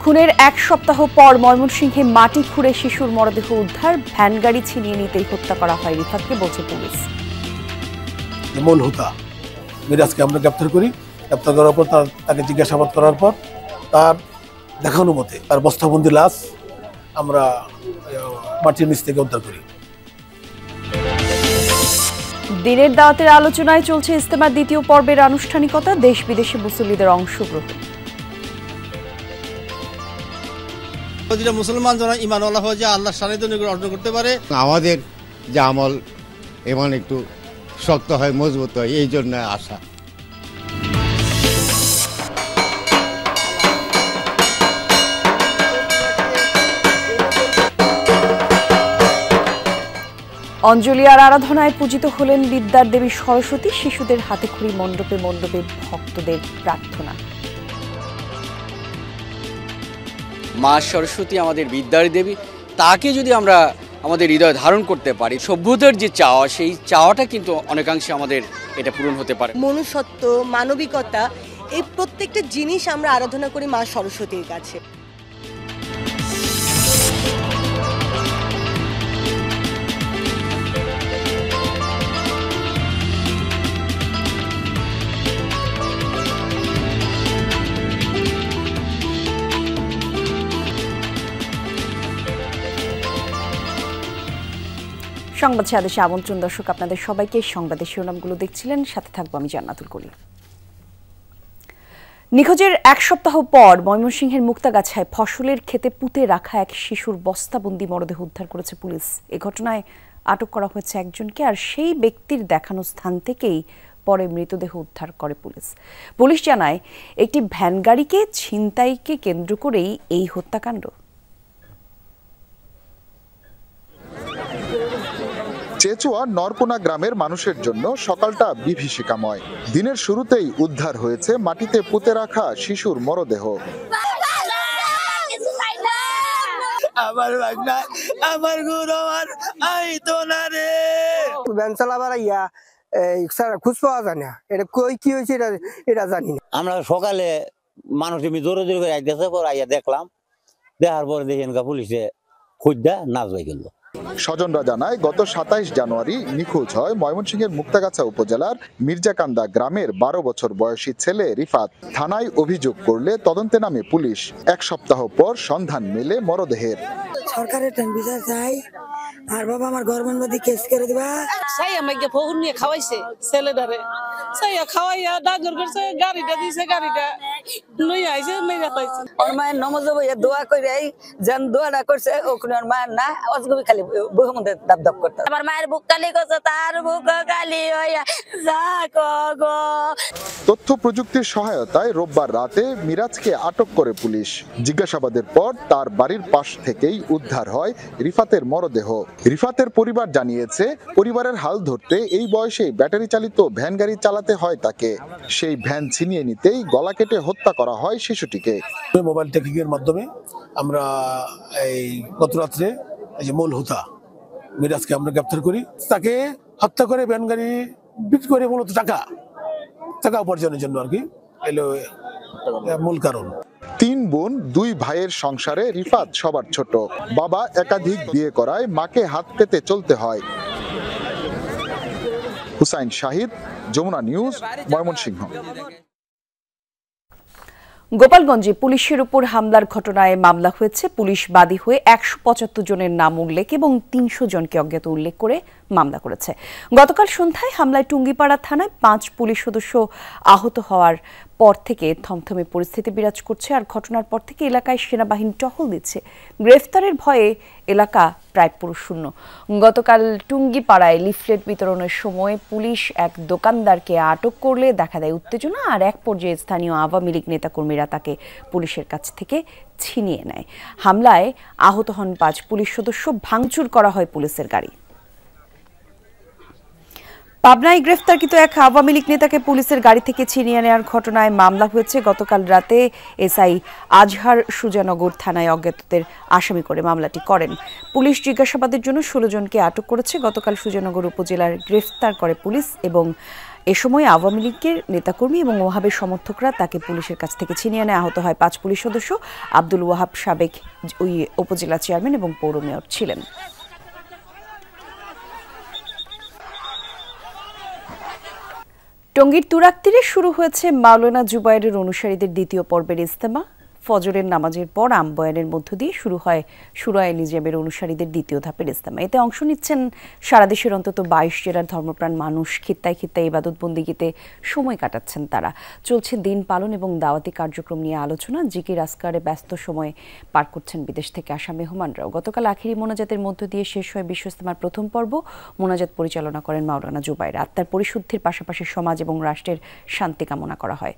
খুনের এক সপ্তাহ পর ময়মনসিংহে মাটি খুঁড়ে শিশুর মরদেহ উদ্ধার, ভ্যান গাড়ি ছিনিয়ে নিতেই হত্যা করা হয় রিফাতকে, বলছে পুলিশ। মূল হোতা মিরাজকে আমরা গ্রেপ্তার করি। গ্রেপ্তার করার পর তাকে জিজ্ঞাসাবাদ করার পর তার দেখানো মতে তার বস্তাবন্দি লাশ আমরা মাটির নিচ থেকে উদ্ধার করি। দিনের দাওয়াতের আলোচনায় চলছে ইজতেমার দ্বিতীয় পর্বের আনুষ্ঠানিকতা, দেশ বিদেশে মুসল্লিদের অংশগ্রহণ। মুসলমান যারা ঈমানওয়ালা হয়ে যায় আল্লাহর সান্নিধ্য অর্জন করতে পারে। আমাদের যে আমল এমন একটু শক্ত হয়, মজবুত হয়, এই জন্য আশা। অঞ্জলি আর আরাধনায় পূজিত হলেন বিদ্যার দেবী সরস্বতী, শিশুদের হাতে খড়ি, মণ্ডপে মণ্ডপে ভক্তদের প্রার্থনা। মা সরস্বতী আমাদের বিদ্যার দেবী, তাকে যদি আমরা আমাদের হৃদয় ধারণ করতে পারি, সভ্যতার যে চাওয়া, সেই চাওয়াটা কিন্তু অনেকাংশে আমাদের এটা পূরণ হতে পারে। মনুষ্যত্ব, মানবিকতা, এই প্রত্যেকটা জিনিস আমরা আরাধনা করি মা সরস্বতীর কাছে। সংবাদ সাদেশে আমন্ত্রণ দর্শক, আপনাদের সবাইকে। সংবাদের শিরোনামগুলো দেখছিলেন, সাথে থাকবো আমি জান্নাতুল কলি। নিখোঁজের এক সপ্তাহ পর ময়মনসিংহের মুক্তাগাছায় ফসলের ক্ষেতে পুঁতে রাখা এক শিশুর বস্তাবন্দি মরদেহ উদ্ধার করেছে পুলিশ। এ ঘটনায় আটক করা হয়েছে একজনকে, আর সেই ব্যক্তির দেখানো স্থান থেকেই পরে মৃতদেহ উদ্ধার করে পুলিশ। পুলিশ জানায়, একটি ভ্যান গাড়িকে ছিনতাইকে কেন্দ্র করেই এই হত্যাকাণ্ড। চেচুয়া নরকোনা গ্রামের মানুষের জন্য সকালটা বিভীষিকাময়। দিনের শুরুতেই উদ্ধার হয়েছে মাটিতে পুঁতে রাখা শিশুর মরদেহ। আমার বাগনা, আমার গুরু, আমার আইতো না রে। ভ্যান চালাবার ইয়া খুঁজ পাওয়া যায় না, এটা কই কি হয়েছে এটা জানি না। আমরা সকালে মানুষ এমনি দৌড়ে দৌড়ে করে আইতেছে, পর আইয়া দেখলাম, দেখার পরে দেখেন পুলিশে খুঁজা নাচ হয়ে গেল। স্বজনরা জানায়, গত 27 জানুয়ারি নিখোঁজ হয় ময়মনসিংহের মুক্তাগাছা উপজেলার মির্জাকান্দা গ্রামের 12 বছর বয়সী ছেলে রিফাত। থানায় অভিযোগ করলে তদন্তে নামে পুলিশ। এক সপ্তাহ পর সন্ধান মেলে মরদেহের। সরকারের বিচার চাই, আর বাবা আমার গভর্নমেন্ট কেস করে দিবা। সাই আমাকে ফোন নিয়ে খাওয়াইছে ছেলেটারে, সাইয়া খাওয়াইয়া ডাঙ্গর করছে, গাড়িটা দিছে, গাড়িটা লই আইছে, মেরা পাইছে। ওর মায়ের নমাজ বইয়া দোয়া করে যেন দোয়াটা করছে, ওখানে ওর মায়ের না অজগবি খালি বুকের মধ্যে দাব দাব করতে। আমার মায়ের বুক কালি করছে, তার বুক কালি হইয়া যা গো। তথ্য প্রযুক্তির সহায়তায় রোববার রাতে মিরাজকে আটক করে পুলিশ। জিজ্ঞাসাবাদের পর তার বাড়ির পাশ থেকেই উদ্ধার হয় রিফাতের মরদেহ। রিফাতের পরিবার জানিয়েছে, পরিবারের হাল ধরতে এই বয়সে ব্যাটারি চালিত ভ্যান গাড়ি চালাতে হয় তাকে। সেই ভ্যান ছিনিয়ে নিতেই গলা কেটে হত্যা করা হয় শিশুটিকে। মোবাইল টেকিংয়ের মাধ্যমে আমরা এই গত রাত্রে এই যে মূল হোতা মিরাজকে আমরা গ্রেপ্তার করি। তাকে হত্যা করে ভ্যান গাড়ি বিক্রি করে মূলত টাকা উপার্জনের জন্য আর কি, এলো মূল কারণ। 3 বোন 2 ভাইয়ের সংসারে রিফাত সবার ছোট। বাবা একাধিক বিয়ে করায় মাকে হাত পেতে চলতে হয়। হুসাইন শাহিদ, যমুনা নিউজ, ময়মনসিংহ। গোপালগঞ্জে পুলিশের উপর হামলার ঘটনায় মামলা হয়েছে। পুলিশ বাদী হয়ে 175 জনের নাম উল্লেখ এবং 300 জনকে অজ্ঞাত উল্লেখ করে মামলা করেছে। গতকাল সন্ধ্যায় হামলায় টুঙ্গিপাড়া থানায় 5 পুলিশ সদস্য আহত হওয়ার পর থেকে থমথমে পরিস্থিতি বিরাজ করছে, আর ঘটনার পর থেকে এলাকায় সেনাবাহিনী টহল দিচ্ছে। গ্রেফতারের ভয়ে এলাকা প্রায় পুরুষশূন্য। গতকাল টুঙ্গিপাড়ায় লিফলেট বিতরণের সময় পুলিশ এক দোকানদারকে আটক করলে দেখা দেয় উত্তেজনা, আর এক পর্যায়ে স্থানীয় আওয়ামী লীগ নেতাকর্মীরা তাকে পুলিশের কাছ থেকে ছিনিয়ে নেয়। হামলায় আহত হন 5 পুলিশ সদস্য, ভাঙচুর করা হয় পুলিশের গাড়ি। পাবনায় গ্রেফতারকৃত এক আওয়ামী লীগ নেতাকে পুলিশের গাড়ি থেকে ছিনিয়ে নেওয়ার ঘটনায় মামলা হয়েছে। গতকাল রাতে এসআই আজহার সুজানগর থানায় অজ্ঞাতদের আসামি করে মামলাটি করেন। পুলিশ জিজ্ঞাসাবাদের জন্য 16 জনকে আটক করেছে। গতকাল সুজানগর উপজেলার গ্রেফতার করে পুলিশ এবং এ সময় আওয়ামী লীগের নেতাকর্মী এবং ওয়াহাবের সমর্থকরা তাকে পুলিশের কাছ থেকে ছিনিয়ে আনে। আহত হয় 5 পুলিশ সদস্য। আব্দুল ওয়াহাব সাবেক ওই উপজেলা চেয়ারম্যান এবং পৌর মেয়র ছিলেন। টঙ্গীর তুরাগ তীরে শুরু হয়েছে মাওলানা জুবায়েরের অনুসারীদের দ্বিতীয় পর্বের ইজতেমা। ফজরের নামাজের পর আমবয়ানের মধ্য দিয়ে শুরু হয় শুরায়ে নিজামের অনুসারীদের দ্বিতীয় ধাপের ইজতেমা। এতে অংশ নিচ্ছেন সারা দেশের অন্তত 22 জেলার ধর্মপ্রাণ মানুষ। খিত্তায় খিত্তায় ইবাদত বন্দিগিতে সময় কাটাচ্ছেন তারা। চলছে দিন পালন এবং দাওয়াতি কার্যক্রম নিয়ে আলোচনা। জিকির আসকারে ব্যস্ত সময় পার করছেন বিদেশ থেকে আসা মেহমানরাও। গতকাল আখিরি মোনাজাতের মধ্য দিয়ে শেষ হয় বিশ্ব ইজতেমার প্রথম পর্ব। মোনাজাত পরিচালনা করেন মাওলানা জুবায়ের। আত্মার পরিশুদ্ধির পাশাপাশি সমাজ এবং রাষ্ট্রের শান্তি কামনা করা হয়।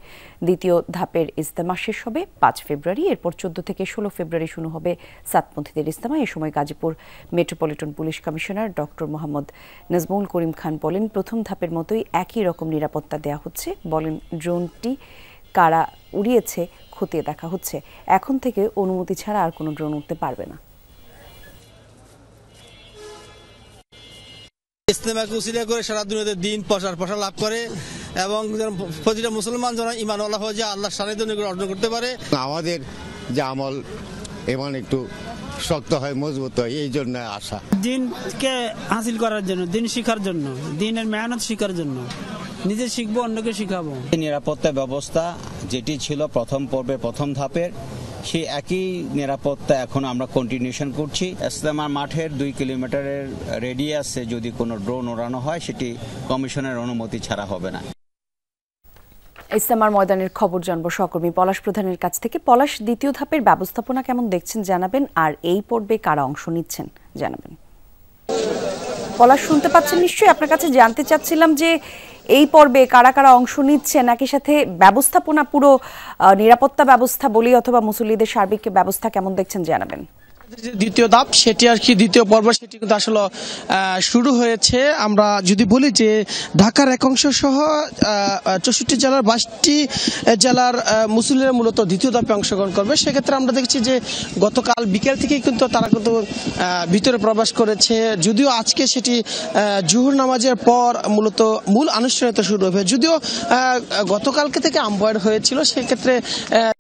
দ্বিতীয় ধাপের ইজতেমা শেষ হবে 5 ফেব্রুয়ারি। এরপর 14 থেকে 16 ফেব্রুয়ারি শুরু হবে সাতপন্থীদের ইজতেমা। এ সময় Gazipur metropolitan police commissioner doctor Mohammad Nazmul Karim Khan বলেন, প্রথম ধাপের মতোই একই রকম নিরাপত্তা দেওয়া হচ্ছে। বলেন, ড্রোনটি কারা উড়িয়েছে খতিয়ে দেখা হচ্ছে। এখন থেকে অনুমতি ছাড়া আর কোনো ড্রোন উঠতে পারবে না। ইজতেমাকে উসিলা করে সারা দুনিয়াতে দিন প্রসার লাভ করে এবং প্রতিটা মুসলমান যেন ঈমানওয়ালা হয়ে যায়, আল্লাহর সান্নিধ্য অর্জন করতে পারে। আমাদের যে আমল এমন একটু শক্ত হয়, মজবুত হয়, এই জন্য আশা। দিনকে হাসিল করার জন্য, দিন শিখার জন্য, দিনের মেহনত শিখার জন্য নিজে শিখবো, অন্যকে শিখাবো। নিরাপত্তা ব্যবস্থা যেটি ছিল প্রথম পর্বে প্রথম ধাপের, সেই একই নিরাপত্তা এখন আমরা কন্টিনিউশন করছি। ইজতেমার মাঠের 2 কিলোমিটারের রেডিয়াসে যদি কোনো ড্রোন ওড়ানো হয়, সেটি কমিশনের অনুমতি ছাড়া হবে না। ইজতেমার ময়দানের খবর জানবো সহকর্মী পলাশ প্রধানের কাছ থেকে। পলাশ, দ্বিতীয় ধাপের ব্যবস্থাপনা কেমন দেখছেন জানাবেন, আর এই পর্বে কারা অংশ নিচ্ছেন জানাবেন। পলাশ, শুনতে পাচ্ছেন নিশ্চয়ই? আপনার কাছে জানতে চাচ্ছিলাম যে এই পর্বে কারা কারা অংশ নিচ্ছেন, একই সাথে ব্যবস্থাপনা, পুরো নিরাপত্তা ব্যবস্থা বলি অথবা মুসল্লিদের সার্বিক ব্যবস্থা কেমন দেখছেন জানাবেন। দ্বিতীয় ধাপ সেটি আর কি দ্বিতীয় পর্ব সেটি কিন্তু আসলে শুরু হয়েছে। আমরা যদি বলি যে ঢাকার এক অংশ সহ 64 জেলার 22টি জেলার মুসল্লিরা মূলত দ্বিতীয় ধাপে অংশগ্রহণ করবে। সেক্ষেত্রে আমরা দেখছি যে গতকাল বিকেল থেকে কিন্তু তারা কিন্তু ভিতরে প্রবেশ করেছে, যদিও আজকে সেটি জোহর নামাজের পর মূলত মূল আনুষ্ঠানিকতা শুরু হবে। যদিও গতকালকে থেকে আমবয়ান হয়েছিল, সেক্ষেত্রে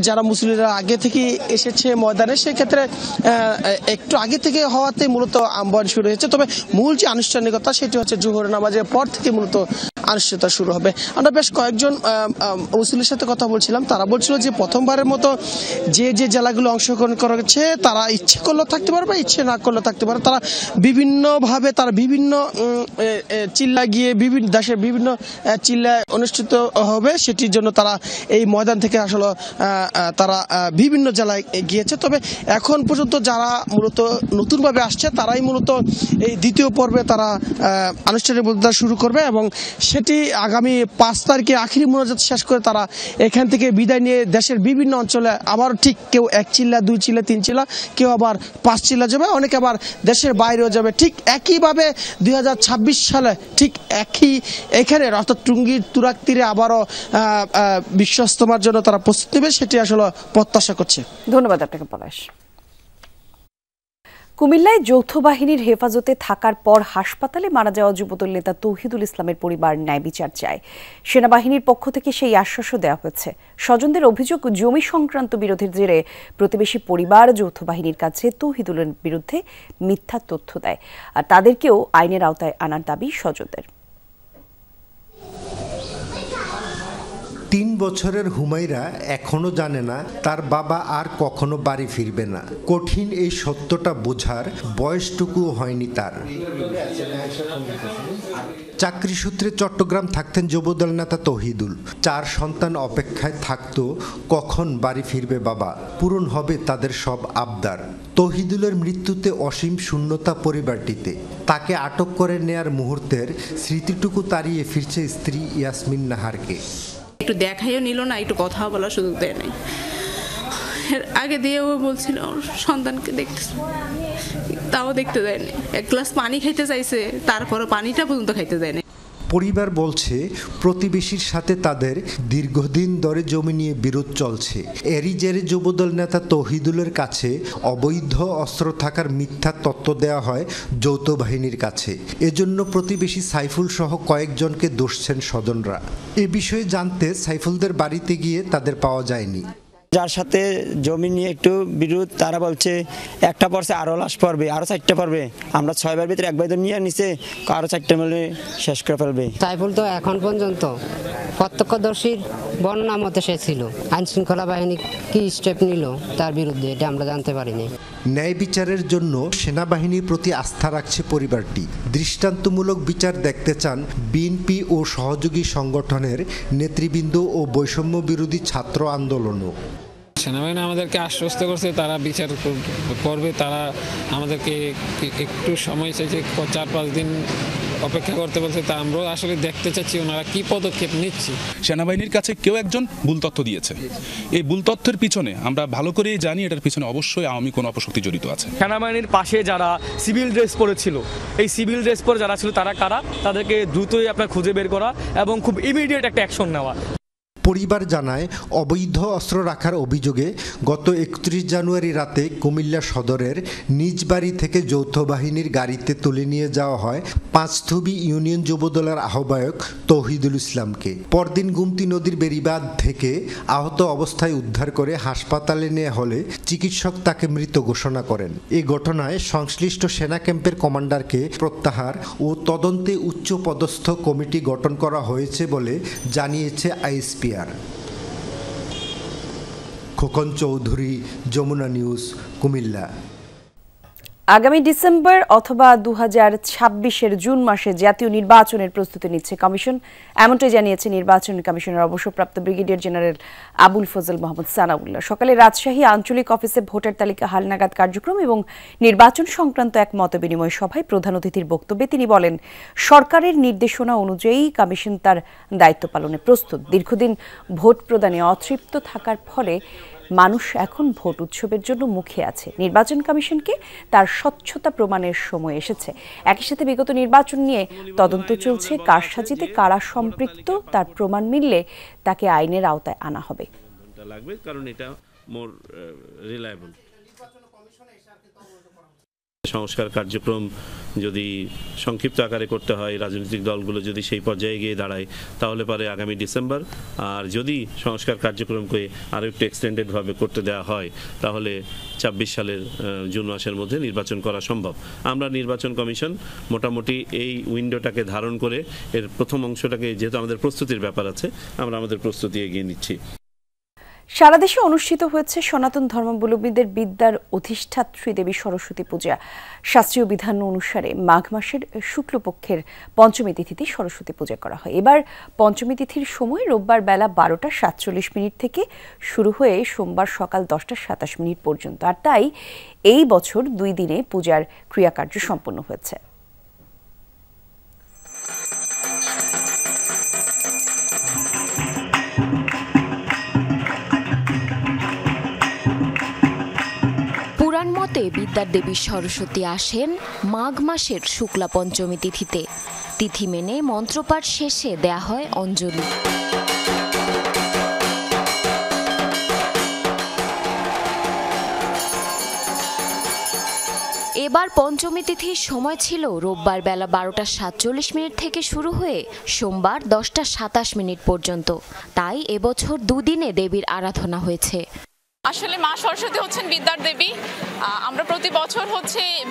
যারা মুসল্লিরা আগে থেকে এসেছে ময়দানে, সেক্ষেত্রে একটু আগে থেকে হওয়াতে মূলত আমবয়ান শুরু হয়েছে। তবে মূল যে আনুষ্ঠানিকতা সেটি হচ্ছে জোহর নামাজের পর থেকে মূলত আনুষ্ঠানিকতা শুরু হবে। আমরা বেশ কয়েকজন মুসল্লির সাথে কথা বলছিলাম, তারা বলছিল যে প্রথমবারের মতো যে যে জেলাগুলো অংশগ্রহণ করেছে তারা ইচ্ছে করলেও থাকতে পারবে, ইচ্ছে না করলেও থাকতে পারে। তারা বিভিন্নভাবে তারা বিভিন্ন চিল্লা গিয়ে বিভিন্ন দেশের বিভিন্ন চিল্লায় অনুষ্ঠিত হবে, সেটির জন্য তারা এই ময়দান থেকে আসলে তারা বিভিন্ন জেলায় গিয়েছে। তবে এখন পর্যন্ত যারা মূলত নতুনভাবে আসছে তারাই মূলত এই দ্বিতীয় পর্বে তারা আনুষ্ঠানিক বক্তৃতা শুরু করবে এবং সেটি আগামী 5 তারিখে আখিরি মোনাজাত শেষ করে তারা এখান থেকে বিদায় নিয়ে দেশের বিভিন্ন অঞ্চলে আবার ঠিক কেউ 1 চিল্লা 2 চিল্লা 3 চিল্লা, কেউ আবার 5 চিল্লা যাবে, অনেকে আবার দেশের বাইরেও যাবে। ঠিক একইভাবে 2026 সালে ঠিক একই এখানে অর্থাৎ টঙ্গীর তুরাগ তীরে আবারও বিশ্ব ইজতেমার জন্য তারা প্রস্তুত নেবে, সেটি আসলে প্রত্যাশা করছে। ধন্যবাদ আপনাকে পলাশ। কুমিল্লায় যৌথ বাহিনীর হেফাজতে থাকার পর হাসপাতালে মারা যাওয়া যুবদল নেতা তৌহিদুল ইসলামের পরিবার ন্যায় বিচার চায়। সেনাবাহিনীর পক্ষ থেকে সেই আশ্বাসও দেওয়া হয়েছে। স্বজনদের অভিযোগ, জমি সংক্রান্ত বিরোধের জেরে প্রতিবেশী পরিবার যৌথ বাহিনীর কাছে তৌহিদুলের বিরুদ্ধে মিথ্যা তথ্য দেয়, আর তাদেরকেও আইনের আওতায় আনার দাবি স্বজনদের। 3 বছরের হুমায়রা এখনো জানে না তার বাবা আর কখনো বাড়ি ফিরবে না। কঠিন এই সত্যটা বোঝার বয়সটুকু হয়নি তার। চাকরি সূত্রে চট্টগ্রাম থাকতেন যুবদল নেতা তৌহিদুল। 4 সন্তান অপেক্ষায় থাকতো কখন বাড়ি ফিরবে বাবা, পূরণ হবে তাদের সব আবদার। তৌহিদুলের মৃত্যুতে অসীম শূন্যতা পরিবারটিতে। তাকে আটক করে নেয়ার মুহূর্তের স্মৃতিটুকু তাড়িয়ে ফিরছে স্ত্রী ইয়াসমিন নাহারকে। একটু দেখাইও নিল না, একটু কথা বলার সুযোগ দেয় নাই। এর আগে দিয়ে ও বলছিল সন্তানকে দেখতে, তাও দেখতে দেয়নি। 1 গ্লাস পানি খাইতে চাইছে, তারপরে পানিটা পর্যন্ত খাইতে দেয়নি। পরিবার বলছে প্রতিবেশীর সাথে তাদের দীর্ঘদিন ধরে জমি নিয়ে বিরোধ চলছে। এরই জেরে যুবদল নেতা তৌহিদুলের কাছে অবৈধ অস্ত্র থাকার মিথ্যা তথ্য দেওয়া হয় যৌথ বাহিনীর কাছে। এজন্য প্রতিবেশী সাইফুল সহ কয়েকজনকে দোষছেন স্বজনরা। এ বিষয়ে জানতে সাইফুলদের বাড়িতে গিয়ে তাদের পাওয়া যায়নি। যার সাথে জমি নিয়ে একটু বিরোধ, তারা বলছে একটা পড়ছে আরো লাশ পড়বে, আরো 4টা পড়বে। আমরা 6 বার ভিতরে 1 ভাই নিয়ে নিছে, আরো 4টা মিলে শেষ করে ফেলবে। সাইফুল তো এখন পর্যন্ত প্রত্যক্ষদর্শীর বর্ণনা মতে সে ছিল। আইন শৃঙ্খলা বাহিনী কি স্টেপ নিল তার বিরুদ্ধে এটা আমরা জানতে পারিনি। ন্যায় বিচারের জন্য সেনাবাহিনীর প্রতি আস্থা রাখছে পরিবারটি। দৃষ্টান্তমূলক বিচার দেখতে চান বিএনপি ও সহযোগী সংগঠনের নেতৃবৃন্দ ও বৈষম্য বিরোধী ছাত্র আন্দোলনও। সেনাবাহিনী আমাদেরকে আশ্বস্ত করছে তারা বিচার করবে, তারা আমাদেরকে একটু সময় চাইছে, 4-5 দিন অপেক্ষা করতে বলছে। তা আমরা আসলে দেখতে চাচ্ছি ওনারা কি পদক্ষেপ নিচ্ছে। সেনাবাহিনীর কাছে কেউ একজন ভুল তথ্য দিয়েছে। এই ভুল তথ্যের পিছনে আমরা ভালো করেই জানি এটার পিছনে অবশ্যই আওয়ামী কোনো অপশক্তি জড়িত আছে। সেনাবাহিনীর পাশে যারা সিভিল ড্রেস পরেছিল, এই সিভিল ড্রেস পরে যারা ছিল তারা কারা, তাদেরকে দ্রুতই আপনার খুঁজে বের করা এবং খুব ইমিডিয়েট একটা অ্যাকশন নেওয়া। পরিবার জানায় অবৈধ অস্ত্র রাখার অভিযোগে গত 31 জানুয়ারি রাতে কুমিল্লা সদরের নিজ বাড়ি থেকে যৌথ বাহিনীর গাড়িতে তুলে নিয়ে যাওয়া হয় পাঁচথুবি ইউনিয়ন যুবদলের আহ্বায়ক তৌহিদুল ইসলামকে। পরদিন গুমতি নদীর বেড়িবাঁধ থেকে আহত অবস্থায় উদ্ধার করে হাসপাতালে নেওয়া হলে চিকিৎসক তাকে মৃত ঘোষণা করেন। এই ঘটনায় সংশ্লিষ্ট সেনা ক্যাম্পের কমান্ডারকে প্রত্যাহার ও তদন্তে উচ্চ পদস্থ কমিটি গঠন করা হয়েছে বলে জানিয়েছে আইএসপিআর। খোকন চৌধুরী, যমুনা নিউজ, কুমিল্লা। আগামী ডিসেম্বর অথবা 2026-এর জুন মাসে জাতীয় নির্বাচনের প্রস্তুতি নিচ্ছে কমিশন, এমনটাই জানিয়েছে নির্বাচন কমিশনের অবসরপ্রাপ্ত ব্রিগেডিয়ার জেনারেল আবুল ফজল মোহাম্মদ সানাউল্লাহ। সকালে রাজশাহী আঞ্চলিক অফিসে ভোটার তালিকা হালনাগাদ কার্যক্রম এবং নির্বাচন সংক্রান্ত এক মতবিনিময় সভায় প্রধান অতিথির বক্তব্যে তিনি বলেন, সরকারের নির্দেশনা অনুযায়ী কমিশন তার দায়িত্ব পালনে প্রস্তুত। দীর্ঘদিন ভোট প্রদানে অতৃপ্ত থাকার ফলে মানুষ এখন ভোট উৎসবের জন্য মুখে আছে। নির্বাচন কমিশনকে তার স্বচ্ছতা প্রমাণের সময় এসেছে। একই সাথে বিগত নির্বাচন নিয়ে তদন্ত চলছে, কারসাজিতে কারা সম্পৃক্ত তার প্রমাণ মিললে তাকে আইনের আওতায় আনা হবে। কারণ এটা মোর রিলায়েবল সংস্কার কার্যক্রম যদি সংক্ষিপ্ত আকারে করতে হয়, রাজনৈতিক দলগুলো যদি সেই পর্যায়ে গিয়ে দাঁড়ায়, তাহলে পরে আগামী ডিসেম্বর, আর যদি সংস্কার কার্যক্রমকে আরও একটু এক্সটেন্ডেডভাবে করতে দেওয়া হয়, তাহলে 26 সালের জুন মাসের মধ্যে নির্বাচন করা সম্ভব। আমরা নির্বাচন কমিশন মোটামুটি এই উইন্ডোটাকে ধারণ করে এর প্রথম অংশটাকে, যেহেতু আমাদের প্রস্তুতির ব্যাপার আছে, আমরা আমাদের প্রস্তুতি এগিয়ে নিচ্ছি। সারা দেশে অনুষ্ঠিত হয়েছে সনাতন ধর্মাবলম্বীদের বিদ্যার অধিষ্ঠাত্রী দেবী সরস্বতী পূজা। শাস্ত্রীয় বিধান অনুসারে মাঘ মাসের শুক্লপক্ষের পঞ্চমী তিথিতে সরস্বতী পূজা করা হয়। এবার পঞ্চমী তিথির সময় রোববার বেলা 12:47 থেকে শুরু হয়ে সোমবার সকাল 10:27 পর্যন্ত, আর তাই এই বছর 2 দিনে পূজার ক্রিয়াকার্য সম্পন্ন হয়েছে। পুরাণ মতে বিদ্যার দেবী সরস্বতী আসেন মাঘ মাসের শুক্লা পঞ্চমী তিথিতে। তিথি মেনে মন্ত্রপাঠ শেষে দেয়া হয় অঞ্জলি। এবার পঞ্চমী তিথির সময় ছিল রোববার বেলা 12:47 থেকে শুরু হয়ে সোমবার 10:27 পর্যন্ত। তাই এবছর 2 দিনে দেবীর আরাধনা হয়েছে। আসলে মা সরস্বতী হচ্ছেন বিদ্যার দেবী। আমরা প্রতি বছর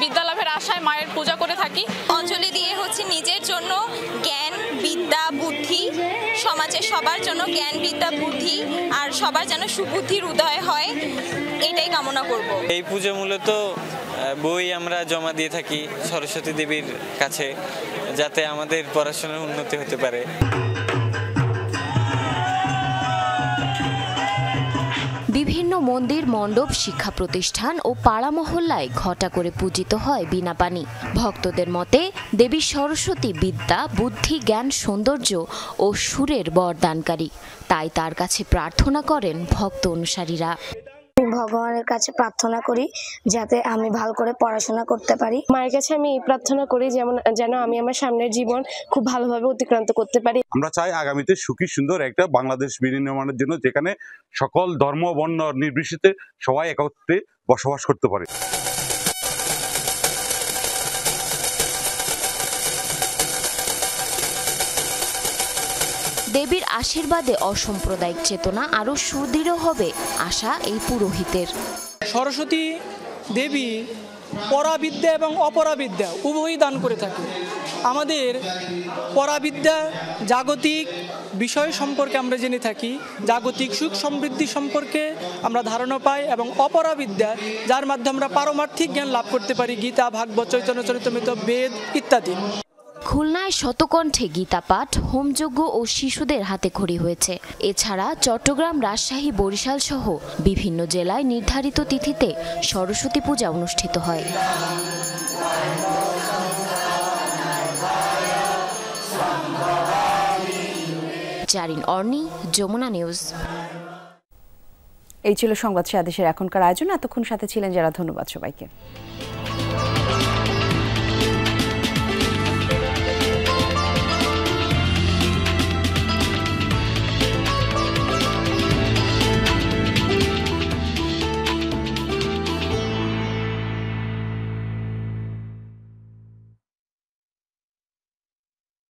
বিদ্যা লাভের আশায় মায়ের পূজা করে থাকি। অঞ্জলি দিয়ে নিজের জন্য জ্ঞান, বিদ্যা, বুদ্ধি, সমাজের সবার জন্য জ্ঞান, বিদ্যা, বুদ্ধি আর সবার যেন সুবুদ্ধির উদয় হয়, এটাই কামনা করব। এই পূজা মূলত বই আমরা জমা দিয়ে থাকি সরস্বতী দেবীর কাছে, যাতে আমাদের পড়াশোনার উন্নতি হতে পারে। বিভিন্ন মন্দির, মণ্ডপ, শিক্ষা প্রতিষ্ঠান ও পাড়া মহল্লায় ঘটা করে পূজিত হয় বিনা পানি। ভক্তদের মতে দেবী সরস্বতী বিদ্যা, বুদ্ধি, জ্ঞান, সৌন্দর্য ও সুরের বরদানকারী। তাই তার কাছে প্রার্থনা করেন ভক্ত অনুসারীরা। ভগবানের কাছে প্রার্থনা করি যাতে আমি ভালো করে পড়াশোনা করতে পারি। মায়ের কাছে আমি এই প্রার্থনা করি যেন আমি আমার সামনের জীবন খুব ভালোভাবে অতিক্রান্ত করতে পারি। আমরা চাই আগামীতে সুখী সুন্দর একটা বাংলাদেশ বিনির্মাণের জন্য যেখানে সকল ধর্ম বর্ণ নির্বিশেষে সবাই একত্রে বসবাস করতে পারে। দেবীর আশীর্বাদে অসাম্প্রদায়িক চেতনা আরও সুদৃঢ় হবে আশা এই পুরোহিতের। সরস্বতী দেবী পরাবিদ্যা এবং অপরাবিদ্যা উভয়ই দান করে থাকে। আমাদের পরাবিদ্যা জাগতিক বিষয় সম্পর্কে আমরা জেনে থাকি, জাগতিক সুখ সমৃদ্ধি সম্পর্কে আমরা ধারণা পাই, এবং অপরাবিদ্যা যার মাধ্যমে আমরা পারমার্থিক জ্ঞান লাভ করতে পারি, গীতা, ভাগবত, চৈতন্য চরিতামৃত, বেদ ইত্যাদি। খুলনায় শতকণ্ঠে গীতা পাঠ, হোমযজ্ঞ ও শিশুদের হাতে খড়ি হয়েছে। এছাড়া চট্টগ্রাম, রাজশাহী, বরিশাল সহ বিভিন্ন জেলায় নির্ধারিত তিথিতে সরস্বতী পূজা অনুষ্ঠিত হয়। জারিন অর্নি, যমুনা নিউজ। এই ছিল সংবাদ সাদেশের এখনকার আয়োজন। এতক্ষণ সাথে ছিলেন যারা, ধন্যবাদ সবাইকে।